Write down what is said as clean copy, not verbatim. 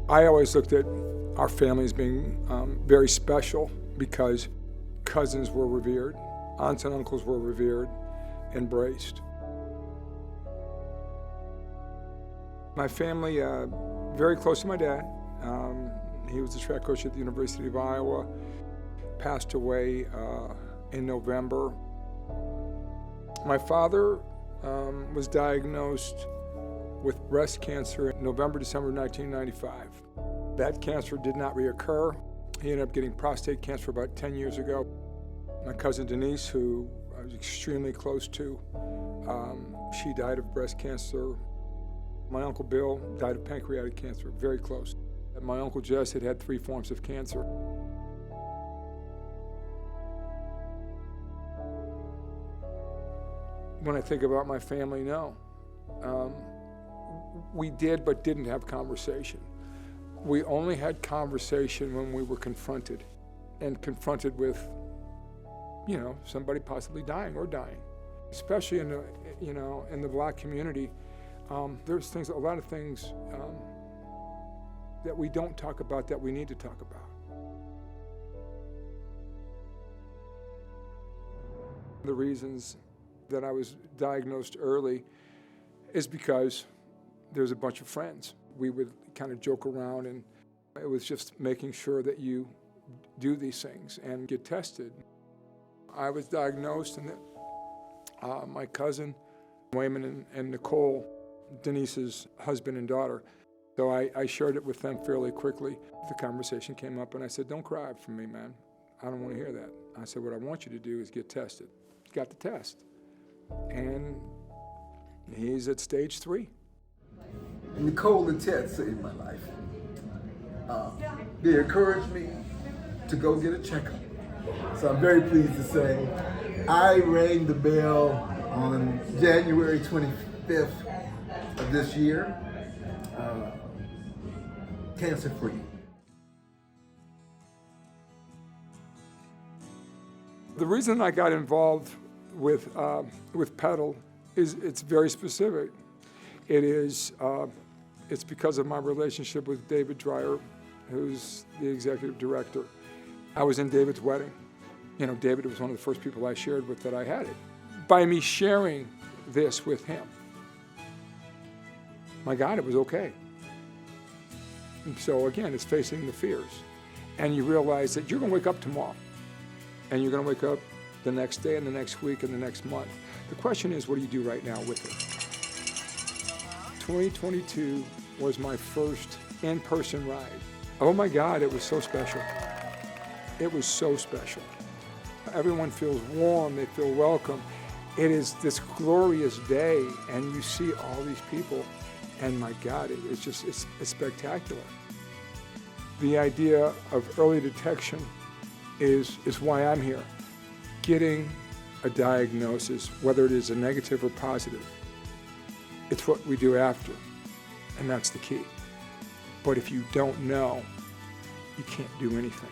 I always looked at our family as being very special because cousins were revered, aunts and uncles were revered, embraced. My family, very close to my dad. He was the track coach at the University of Iowa, passed away in November. My father was diagnosed with breast cancer in November, December 1995. That cancer did not reoccur. He ended up getting prostate cancer about 10 years ago. My cousin Denise, who I was extremely close to, she died of breast cancer. My Uncle Bill died of pancreatic cancer, very close. And my Uncle Jess had 3 forms of cancer. When I think about my family, no. We did but didn't have conversation. We only had conversation when we were confronted, and confronted with, somebody possibly dying or dying. Especially in the Black community, there's a lot of things that we don't talk about that we need to talk about. The reasons that I was diagnosed early is because there's a bunch of friends. We would kind of joke around, and it was just making sure that you do these things and get tested. I was diagnosed, and my cousin, Wayman and Nicole, Denise's husband and daughter, so I shared it with them fairly quickly. The conversation came up, and I said, "Don't cry for me, man. I don't want to hear that." I said, "What I want you to do is get tested." Got the test, and he's at stage 3. Nicole and Ted saved my life. They encouraged me to go get a checkup. So I'm very pleased to say I rang the bell on January 25th of this year, cancer-free. The reason I got involved with Pedal is it's very specific. It's because of my relationship with David Dreyer, who's the executive director. I was in David's wedding. David was one of the first people I shared with that I had it. By me sharing this with him, my God, it was okay. And so again, it's facing the fears. And you realize that you're going to wake up tomorrow. And you're going to wake up the next day and the next week and the next month. The question is, what do you do right now with it? 2022 was my first in-person ride. Oh my God, it was so special. It was so special. Everyone feels warm, they feel welcome. It is this glorious day, and you see all these people, and my God, it's spectacular. The idea of early detection is why I'm here. Getting a diagnosis, whether it is a negative or positive, it's what we do after, and that's the key. But if you don't know, you can't do anything.